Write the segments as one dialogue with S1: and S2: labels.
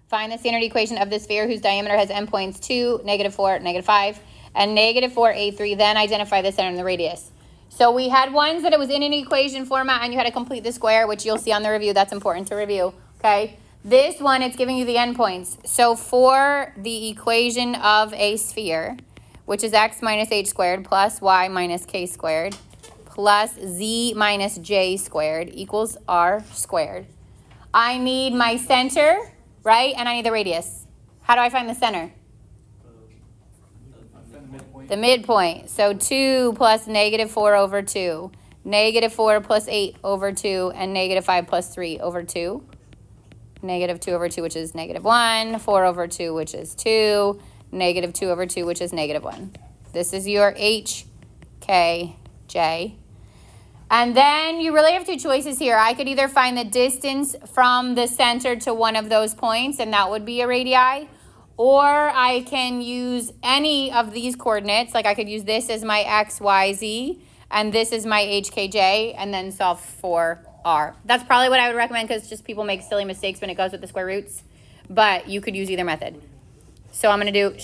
S1: Find the standard equation of the sphere whose diameter has endpoints 2, -4, -5, and -4, 8, 3. Then identify the center and the radius. So we had ones that it was in an equation format and you had to complete the square, which you'll see on the review. That's important to review, okay? This one, it's giving you the endpoints. So for the equation of a sphere, which is x minus h squared plus y minus k squared plus z minus j squared equals r squared. I need my center, right? And I need the radius. How do I find the center? The midpoint. So 2 plus -4 over 2. -4 plus 8 over 2. And -5 plus 3 over 2. -2 over 2, which is -1. 4 over 2, which is 2. -2 over 2, which is -1. This is your H, K, J. And then you really have two choices here. I could either find the distance from the center to one of those points, and that would be a radii. Or I can use any of these coordinates. Like I could use this as my x, y, z, and this is my h, k, j, and then solve for r. That's probably what I would recommend because just people make silly mistakes when it goes with the square roots. But you could use either method. So I'm going to do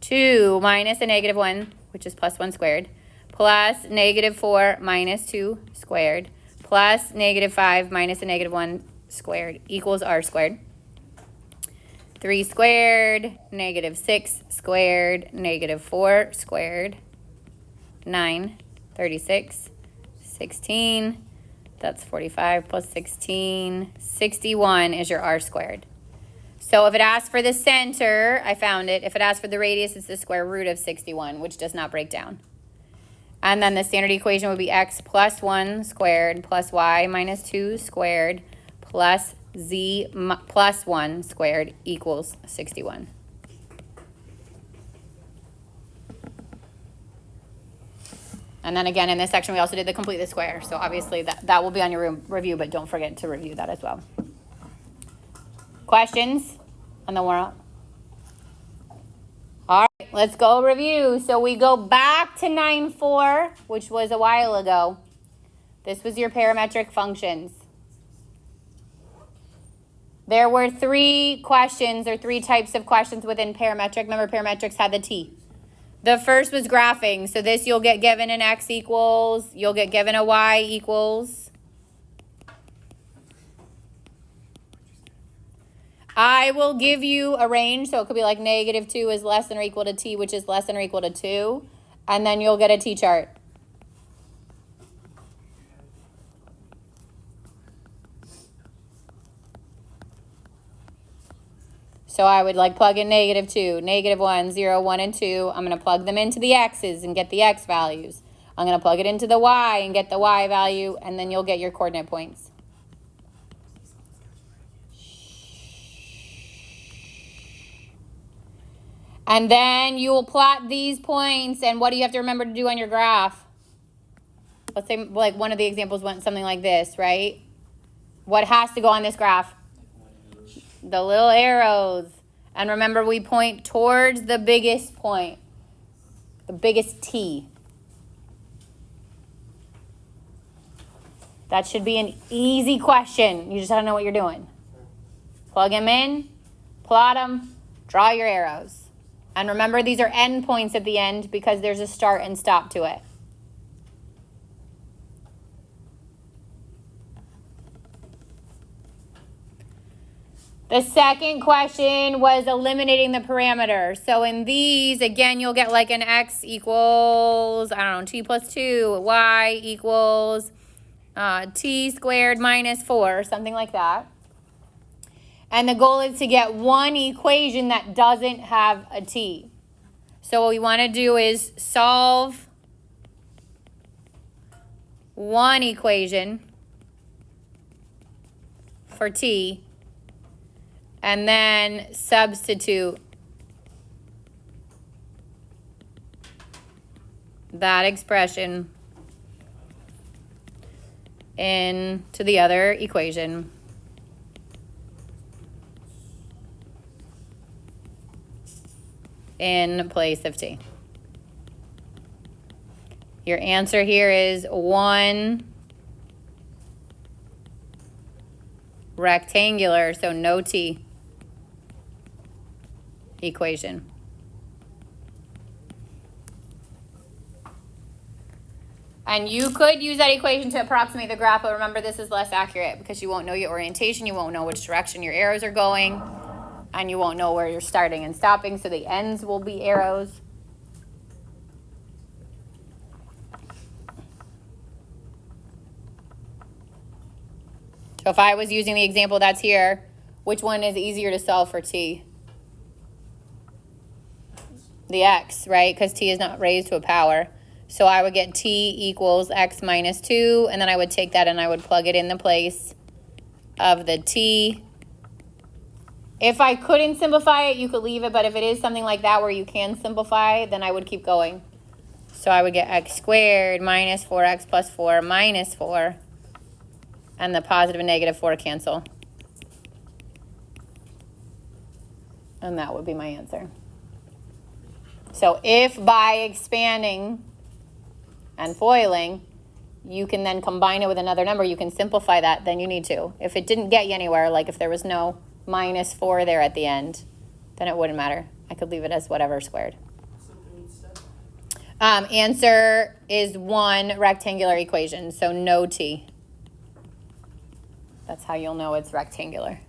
S1: 2 minus a -1, which is plus 1 squared, plus -4 minus 2 squared, plus -5 minus a -1 squared equals r squared. 3 squared, -6 squared, -4 squared, 9, 36, 16, that's 45 plus 16, 61 is your r squared. So if it asks for the center, I found it. If it asks for the radius, it's the square root of 61, which does not break down. And then the standard equation would be x plus 1 squared plus y minus 2 squared plus z plus 1 squared equals 61. And then again, in this section, we also did the complete the square. So obviously that will be on your review, but don't forget to review that as well. Questions on the warrant? All right, let's go review. So we go back to 9.4, which was a while ago. This was your parametric functions. There were 3 questions or 3 types of questions within parametric. Remember, parametrics had the T. The first was graphing. So this you'll get given an x equals, you'll get given a y equals. I will give you a range, so it could be like -2 is less than or equal to t, which is less than or equal to 2. And then you'll get a t-chart. So I would like plug in -2, -1, 0, 1, and 2. I'm going to plug them into the x's and get the x values. I'm going to plug it into the y and get the y value, and then you'll get your coordinate points. And then you will plot these points, and what do you have to remember to do on your graph? Let's say like one of the examples went something like this, right? What has to go on this graph? The little arrows. And remember, we point towards the biggest point, the biggest T. That should be an easy question. You just have to know what you're doing. Plug them in, plot them, draw your arrows. And remember, these are endpoints at the end because there's a start and stop to it. The second question was eliminating the parameter. So in these, again, you'll get like an x equals, I don't know, t plus 2, y equals t squared minus 4, something like that. And the goal is to get one equation that doesn't have a t. So what we want to do is solve one equation for t, and then substitute that expression into the other equation. In place of t. Your answer here is 1 rectangular, so no t. equation. And you could use that equation to approximate the graph, but remember this is less accurate because you won't know your orientation, you won't know which direction your arrows are going, and you won't know where you're starting and stopping, so the ends will be arrows. So if I was using the example that's here, which one is easier to solve for t? The x, right? Because t is not raised to a power. So I would get t equals x minus 2, and then I would take that and I would plug it in the place of the t. If I couldn't simplify it, you could leave it, but if it is something like that where you can simplify, then I would keep going. So I would get x squared minus 4x plus 4 minus 4. And the positive and negative 4 cancel. And that would be my answer. So if by expanding and foiling, you can then combine it with another number, you can simplify that, then you need to. If it didn't get you anywhere, like if there was no minus 4 there at the end, then it wouldn't matter. I could leave it as whatever squared. Answer is 1 rectangular equation, so no t. That's how you'll know it's rectangular.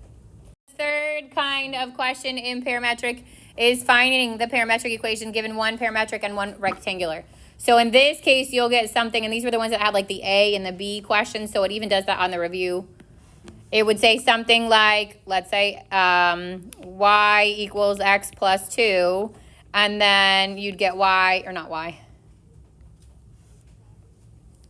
S1: Third kind of question in parametric is finding the parametric equation given 1 parametric and 1 rectangular. So in this case, you'll get something, and these were the ones that had like the A and the B questions, so it even does that on the review. It would say something like, let's say, y equals x plus 2, and then you'd get y, or not y,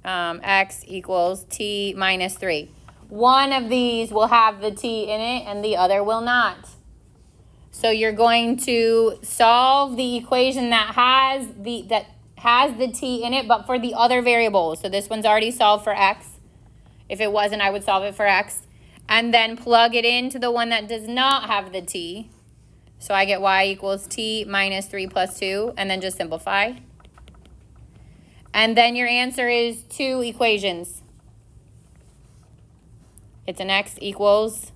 S1: x equals t minus 3. One of these will have the t in it and the other will not. So you're going to solve the equation that has the t in it, but for the other variables. So this one's already solved for x. If it wasn't, I would solve it for x. And then plug it into the one that does not have the t. So I get y equals t minus 3 plus 2, and then just simplify. And then your answer is 2 equations. It's an x equals,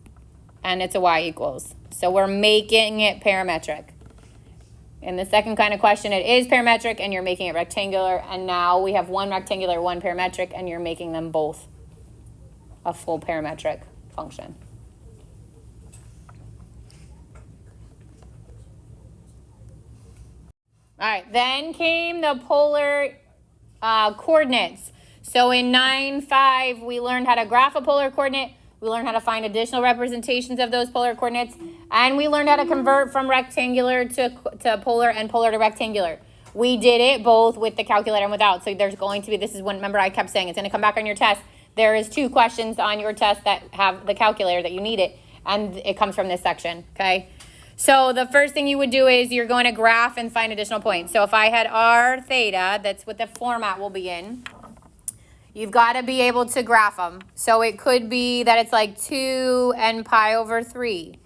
S1: and it's a y equals. So we're making it parametric. In the second kind of question, it is parametric, and you're making it rectangular. And now we have 1 rectangular, 1 parametric, and you're making them both a full parametric function. All right, then came the polar coordinates. So in 9.5, we learned how to graph a polar coordinate. We learned how to find additional representations of those polar coordinates. And we learned how to convert from rectangular to polar and polar to rectangular. We did it both with the calculator and without. So there's going to be, this is one, remember I kept saying, it's going to come back on your test. There is 2 questions on your test that have the calculator that you need it. And it comes from this section, okay? So the first thing you would do is you're going to graph and find additional points. So if I had r theta, that's what the format will be in. You've got to be able to graph them. So it could be that it's like 2 and pi over 3.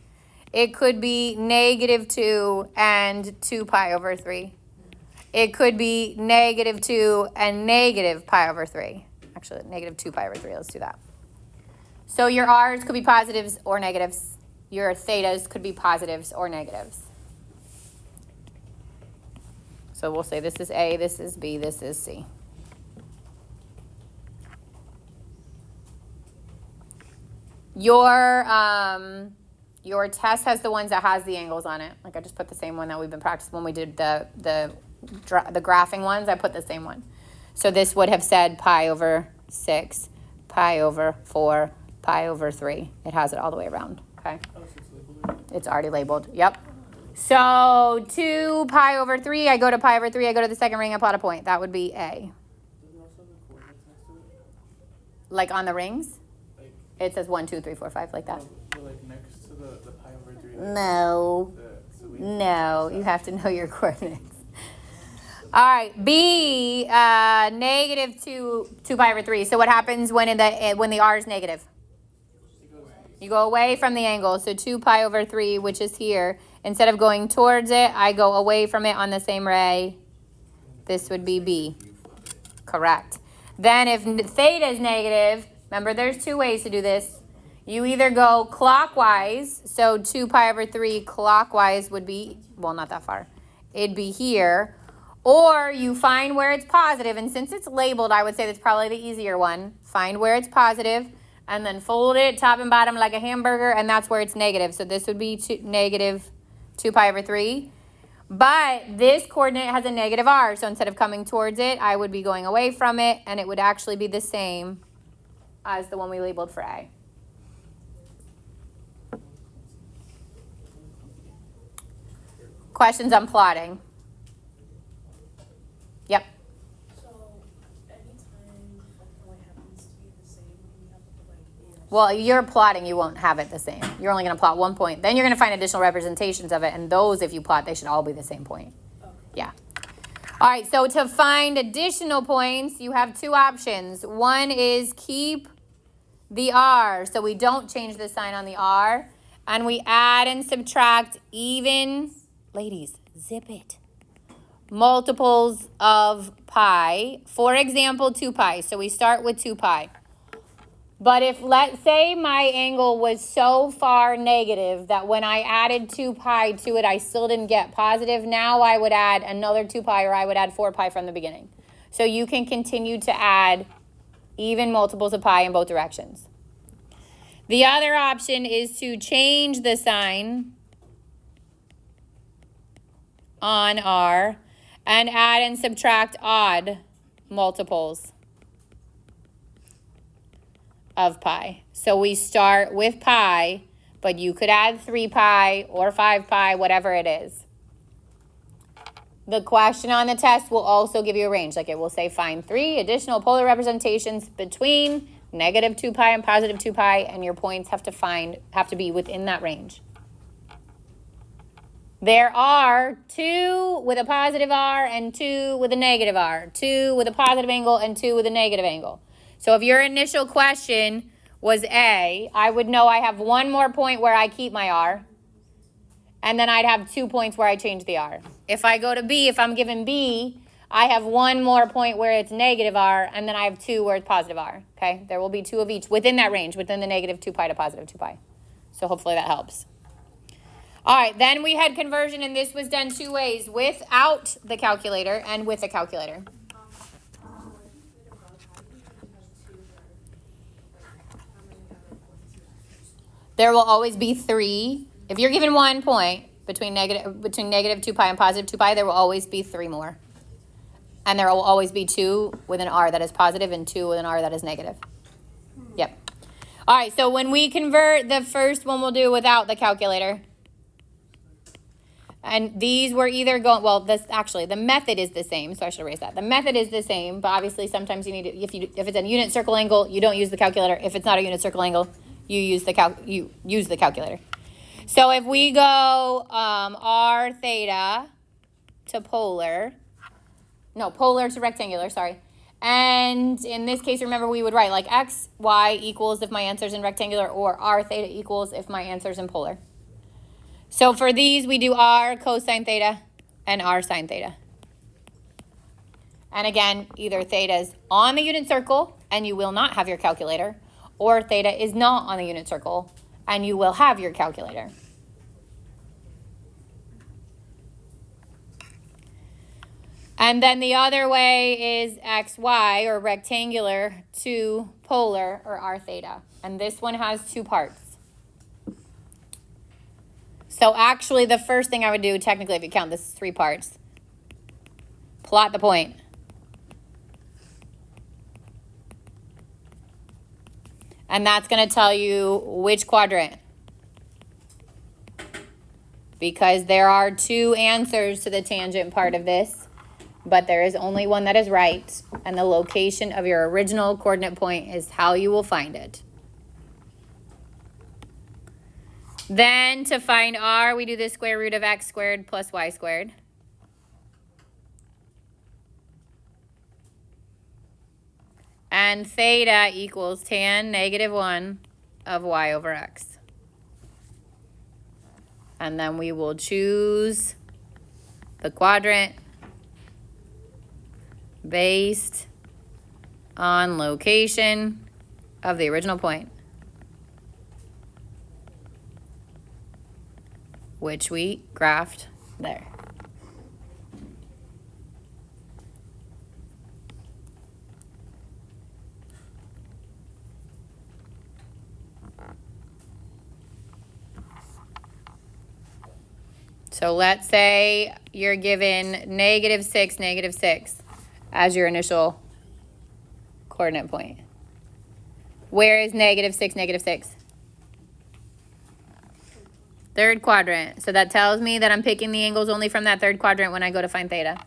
S1: It could be negative 2 and 2 pi over 3. It could be negative 2 and negative pi over 3. Actually, negative 2 pi over 3. Let's do that. So your r's could be positives or negatives. Your thetas could be positives or negatives. So we'll say this is A, this is B, this is C. Your test has the ones that has the angles on it. Like I just put the same one that we've been practicing when we did the graphing ones. I put the same one. So this would have said pi over 6, pi over 4, pi over 3. It has it all the way around. Okay. It's already labeled. Yep. So 2 pi over 3. I go to pi over 3. I go to the second ring. I plot a point. That would be A. Like on the rings? It says 1, 2, 3, 4, 5, like that.
S2: Like next to the pi over 3.
S1: No. No, you have to know your coordinates. All right, B, negative 2 pi over 3. So what happens when the R is negative? You go away from the angle. So 2 pi over 3, which is here. Instead of going towards it, I go away from it on the same ray. This would be B. Correct. Then if theta is negative, remember there's 2 ways to do this. You either go clockwise, so 2 pi over 3 clockwise would be, well, not that far. It'd be here. Or you find where it's positive, and since it's labeled, I would say that's probably the easier one. Find where it's positive, and then fold it top and bottom like a hamburger, and that's where it's negative. So this would be negative 2 pi over 3. But this coordinate has a negative r, so instead of coming towards it, I would be going away from it, and it would actually be the same as the one we labeled for A. Questions on plotting? Yep.
S3: So, anytime a point happens to be the same, you have to put like a.
S1: Well, you're plotting, you won't have it the same. You're only going to plot one point. Then you're going to find additional representations of it, and those, if you plot, they should all be the same point.
S3: Okay.
S1: Yeah. All right, so to find additional points, you have two options. One is keep the r, so we don't change the sign on the r, and we add and subtract even, ladies, zip it, multiples of pi. For example, 2 pi. So we start with 2 pi. But if, let's say, my angle was so far negative that when I added 2 pi to it, I still didn't get positive, now I would add another 2 pi, or I would add 4 pi from the beginning. So you can continue to add even multiples of pi in both directions. The other option is to change the sign on r and add and subtract odd multiples of pi. So we start with pi, but you could add 3 pi or 5 pi, whatever it is. The question on the test will also give you a range. Like it will say find 3 additional polar representations between negative 2 pi and positive 2 pi, and your points have to be within that range. There are 2 with a positive r and 2 with a negative r, 2 with a positive angle and 2 with a negative angle. So if your initial question was A, I would know I have one more point where I keep my r, and then I'd have 2 points where I change the r. If I go to B, if I'm given B, I have one more point where it's negative r, and then I have 2 where it's positive r, okay? There will be 2 of each within that range, within the negative 2 pi to positive 2 pi. So hopefully that helps. All right, then we had conversion, and this was done 2 ways, without the calculator and with a calculator. There will always be 3. If you're given 1 point between negative 2 pi and positive 2 pi, there will always be 3 more. And there will always be 2 with an r that is positive and 2 with an r that is negative. Yep. All right, so when we convert, the first one we'll do without the calculator. And these were either going, well, the method is the same, so I should erase that. The method is the same, but obviously sometimes you need to, if it's a unit circle angle, you don't use the calculator. If it's not a unit circle angle, you use the calculator. So if we go r theta to polar to rectangular, sorry. And in this case, remember, we would write like x, y equals if my answer's in rectangular, or r theta equals if my answer's in polar. So for these, we do r cosine theta and r sine theta. And again, either theta is on the unit circle and you will not have your calculator, or theta is not on the unit circle and you will have your calculator. And then the other way is xy, or rectangular, to polar, or r theta. And this one has 2 parts. So actually, the first thing I would do, technically, if you count, this is 3 parts. Plot the point. And that's going to tell you which quadrant. Because there are 2 answers to the tangent part of this, but there is only one that is right. And the location of your original coordinate point is how you will find it. Then to find r, we do the square root of x squared plus y squared. And theta equals tan negative 1 of y over x. And then we will choose the quadrant based on location of the original point. which we graphed there. So let's say you're given -6, -6 as your initial coordinate point. Where is -6, -6? Third quadrant. So that tells me that I'm picking the angles only from that third quadrant when I go to find theta.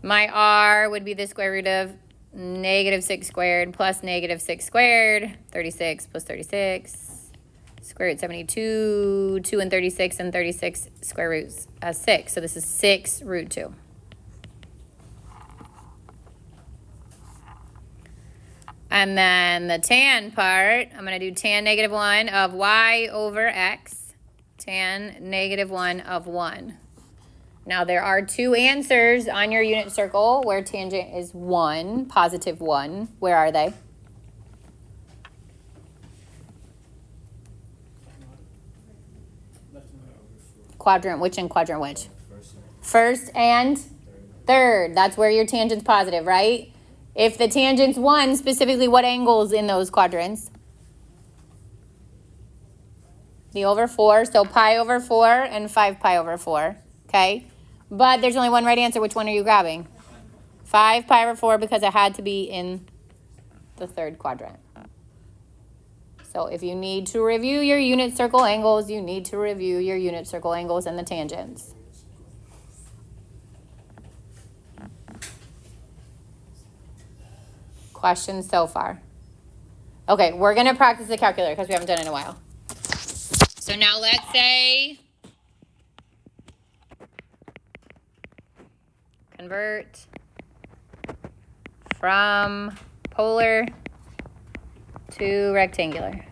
S1: My R would be the square root of -6 squared plus -6 squared, 36 plus 36, square root 72, 2 and 36 square roots 6. So this is 6 root 2. And then the tan part, I'm going to do tan -1 of y over x, tan -1 of 1. Now there are 2 answers on your unit circle where tangent is 1, positive 1. Where are they?
S2: Left and right.
S1: Quadrant which and quadrant which? First and third. That's where your tangent's positive, right? If the tangent's 1, specifically what angles in those quadrants? The over 4, so pi over 4 and 5 pi over 4, okay? But there's only one right answer. Which one are you grabbing? 5 pi over 4 because it had to be in the third quadrant. So if you need to review your unit circle angles, you need to review your unit circle angles and the tangents. Questions so far? Okay, we're going to practice the calculator because we haven't done it in a while. So now let's say convert from polar to rectangular.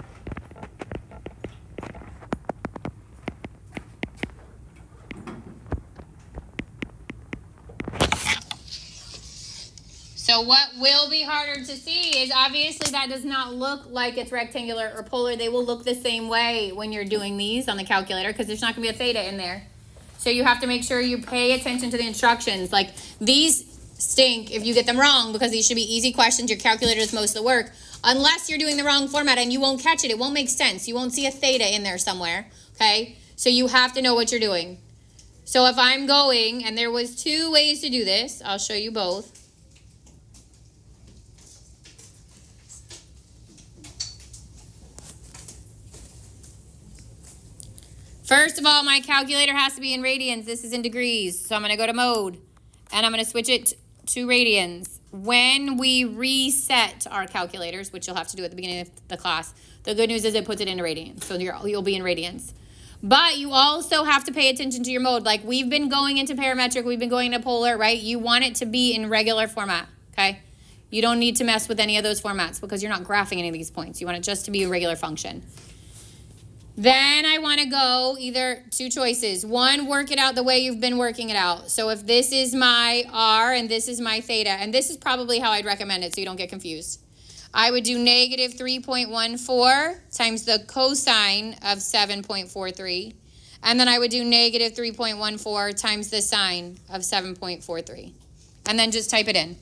S1: So what will be harder to see is obviously that does not look like it's rectangular or polar. They will look the same way when you're doing these on the calculator because there's not going to be a theta in there. So you have to make sure you pay attention to the instructions. Like these stink if you get them wrong because these should be easy questions. Your calculator does most of the work. Unless you're doing the wrong format and you won't catch it. It won't make sense. You won't see a theta in there somewhere. Okay? So you have to know what you're doing. So if I'm going, and there was 2 ways to do this. I'll show you both. First of all, my calculator has to be in radians. This is in degrees. So I'm going to go to mode. And I'm going to switch it to radians. When we reset our calculators, which you'll have to do at the beginning of the class, the good news is it puts it into radians. So you'll be in radians. But you also have to pay attention to your mode. Like we've been going into parametric. We've been going into polar, right? You want it to be in regular format, okay? You don't need to mess with any of those formats because you're not graphing any of these points. You want it just to be a regular function. Then I want to go either 2 choices. 1, work it out the way you've been working it out. So if this is my R and this is my theta, and this is probably how I'd recommend it so you don't get confused. I would do -3.14 times the cosine of 7.43. And then I would do -3.14 times the sine of 7.43. And then just type it in.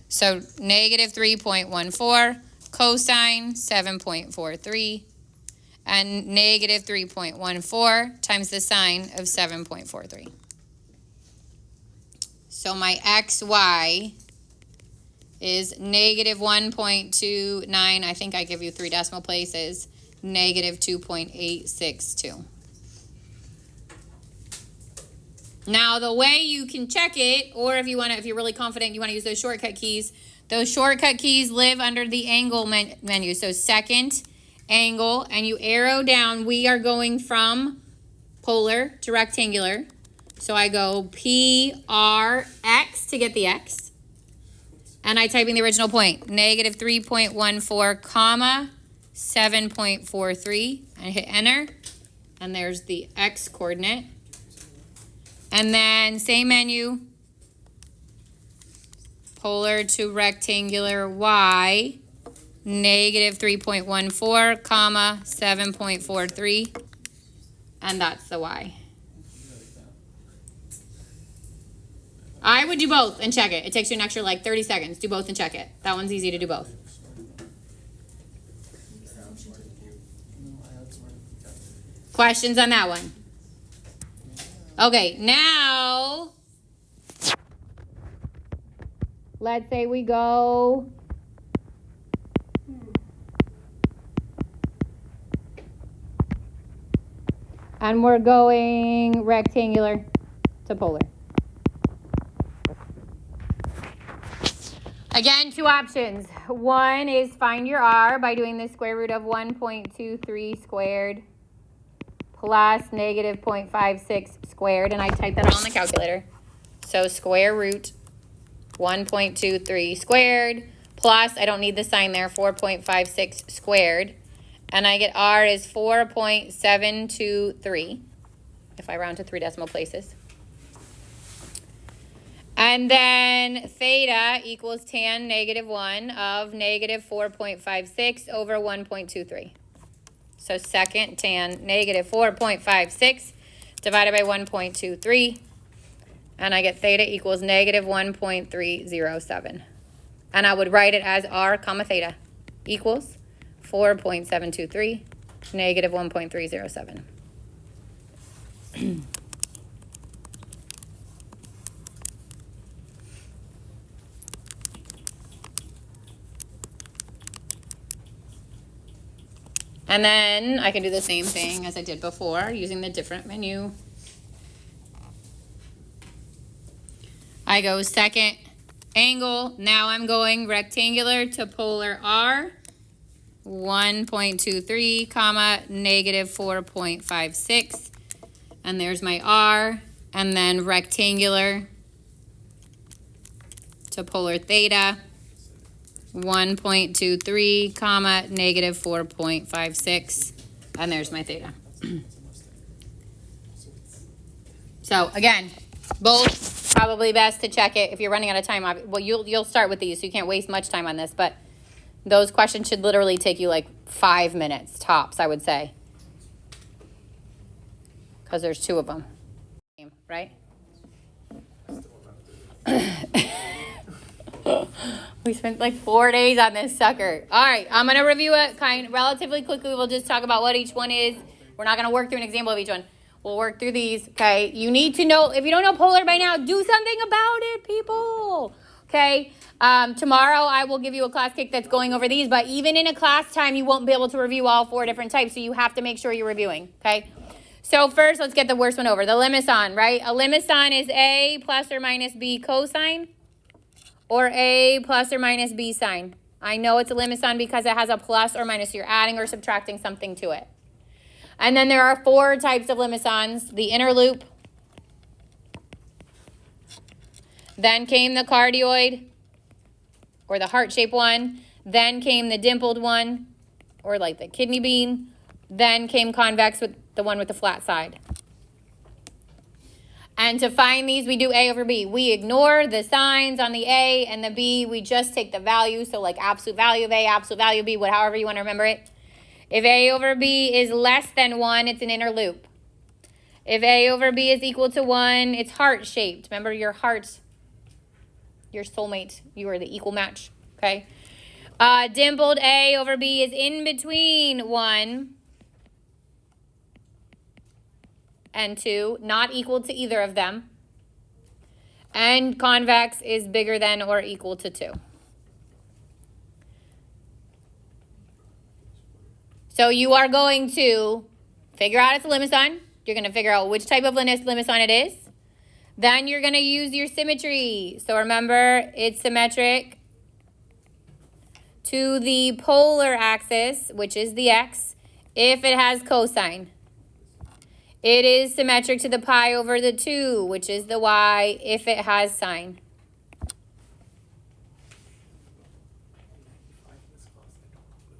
S1: So -3.14 cosine 7.43. And -3.14 times the sine of 7.43. So my xy is -1.29. I think I give you 3 decimal places. -2.862. Now the way you can check it, or if you're really confident, you want to use those shortcut keys. Those shortcut keys live under the angle menu. So second angle, and you arrow down. We are going from polar to rectangular. So I go PRX to get the X. And I type in the original point, -3.14, comma, 7.43. I hit enter. And there's the X coordinate. And then same menu, polar to rectangular Y. -3.14, comma, 7.43. and that's the y. I would do both and check it. It takes you an extra like 30 seconds. Do both and check it. That one's easy to do both. Questions on that one? Okay, now let's say we go and we're going rectangular to polar. Again, two options. One is find your r by doing the square root of 1.23 squared plus negative 0.56 squared, and I type that on the calculator. So square root 1.23 squared plus, I don't need the sign there, 4.56 squared, and I get r is 4.723 if I round to 3 decimal places. And then theta equals tan negative 1 of negative 4.56 over 1.23. So second tan negative 4.56 divided by 1.23. And I get theta equals negative 1.307. And I would write it as r comma theta equals 4.723 negative 1.307. And then I can do the same thing as I did before using the different menu. I go second angle. Now I'm going rectangular to polar r. 1.23 comma negative 4.56. And there's my r. And then rectangular to polar theta. 1.23 comma negative 4.56, and there's my theta. So again, both probably best to check it if you're running out of time. Well, you'll start with these, so you can't waste much time on this, but those questions should literally take you like 5 minutes tops, I would say, because there's 2 of them, right? We spent like 4 days on this sucker. All right, I'm going to review it relatively quickly. We'll just talk about what each one is. We're not going to work through an example of each one. We'll work through these, okay? You need to know, if you don't know polar by now, do something about it, people, okay? Tomorrow I will give you a class kick that's going over these, but even in a class time, you won't be able to review all 4 different types, so you have to make sure you're reviewing, okay? So first, let's get the worst one over, the limison, right? A limison is A plus or minus B cosine, or A plus or minus B sine. I know it's a limison because it has a plus or minus. You're adding or subtracting something to it. And then there are 4 types of limisons. The inner loop. Then came the cardioid, or the heart-shaped one. Then came the dimpled one, or like the kidney bean. Then came convex, with the one with the flat side. And to find these, we do A over B. We ignore the signs on the A and the B. We just take the value. So like absolute value of A, absolute value of B, however you want to remember it. If A over B is less than 1, it's an inner loop. If A over B is equal to 1, it's heart-shaped. Remember your heart, your soulmate. You are the equal match, okay? Dimpled A over B is in between 1 and 2, not equal to either of them. And convex is bigger than or equal to 2. So you are going to figure out its limison. You're going to figure out which type of limison it is. Then you're going to use your symmetry. So remember, it's symmetric to the polar axis, which is the x, if it has cosine. It is symmetric to the pi over the 2, which is the y, if it has sine.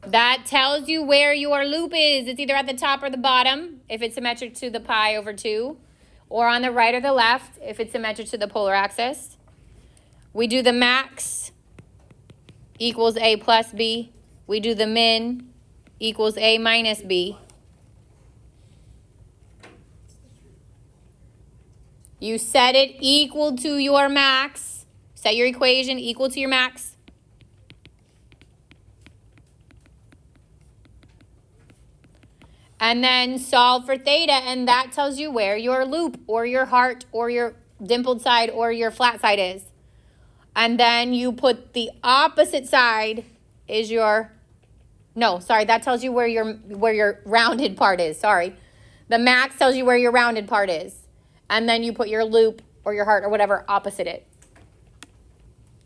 S1: That tells you where your loop is. It's either at the top or the bottom, if it's symmetric to the pi over 2, or on the right or the left, if it's symmetric to the polar axis. We do the max equals A plus B. We do the min equals A minus B. You set it equal to your max. Set your equation equal to your max. And then solve for theta, and that tells you where your loop or your heart or your dimpled side or your flat side is. And then you put the opposite side is your, no, sorry, that tells you where your rounded part is, sorry. The max tells you where your rounded part is. And then you put your loop or your heart or whatever opposite it.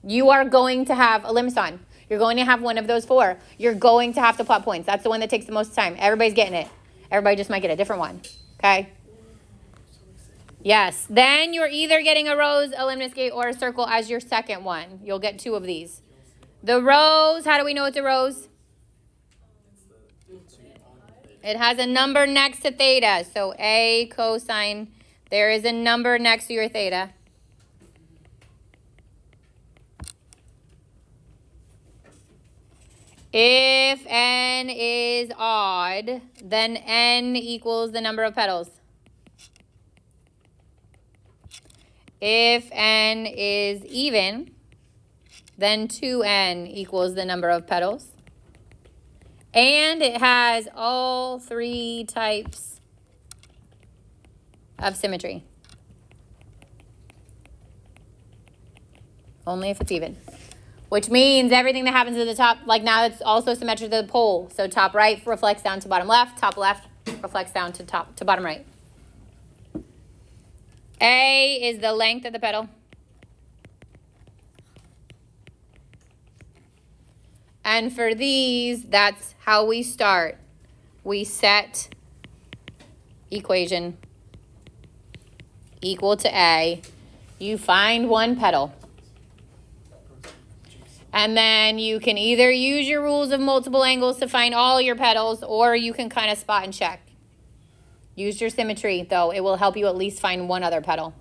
S1: You are going to have a limit on. You're going to have one of those four. You're going to have to plot points. That's the one that takes the most time. Everybody's getting it. Everybody just might get a different one, okay? Yes, then you're either getting a rose, a lemniscate, or a circle as your second one. You'll get two of these. The rose, how do we know it's a rose? It has a number next to theta, so A cosine, there is a number next to your theta. If n is odd, then n equals the number of petals. If n is even, then 2n equals the number of petals. And it has all three types of symmetry. Only if it's even. Which means everything that happens at the top, like now it's also symmetric to the pole. So top right reflects down to bottom left, top left reflects down to bottom right. A is the length of the petal. And for these, that's how we start. We set equation equal to A. You find one petal. And then you can either use your rules of multiple angles to find all your petals, or you can kind of spot and check. Use your symmetry, though. It will help you at least find one other petal.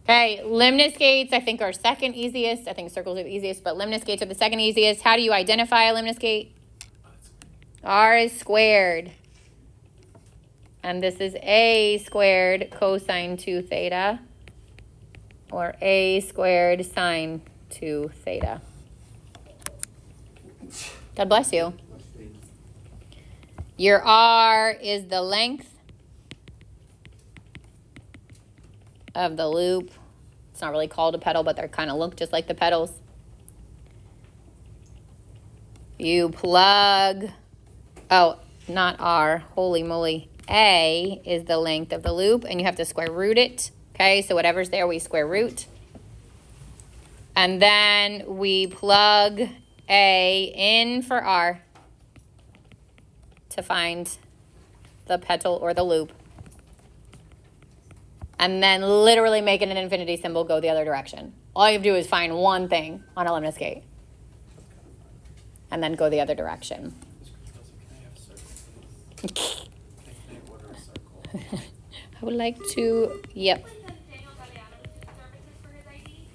S1: Okay, lemniscates I think are second easiest. I think circles are the easiest, but lemniscates are the second easiest. How do you identify a lemniscate? R is squared. And this is A squared cosine 2 theta, or A squared sine 2 theta. God bless you. Your R is the length of the loop. It's not really called a petal, but they kind of look just like the petals. You plug, oh, not R, holy moly. A is the length of the loop, and you have to square root it. Okay, so whatever's there, we square root. And then we plug A in for R to find the petal or the loop. And then literally make it an infinity symbol, go the other direction. All you have to do is find one thing on a lemniscate. And then go the other direction. I would like to, yep.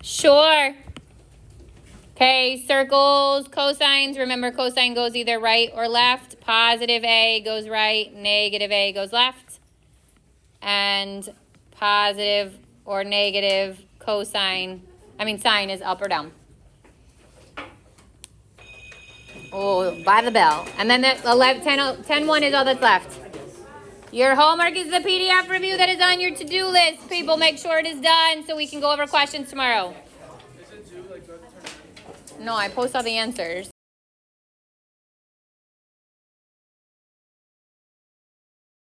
S1: Sure. Okay, circles, cosines. Remember, cosine goes either right or left. Positive A goes right, negative A goes left. And positive or negative sine is up or down. Oh, by the bell. And then the 10-1 is all that's left. Your homework is the PDF review that is on your to-do list. People, make sure it is done so we can go over questions tomorrow. No, I post all the answers.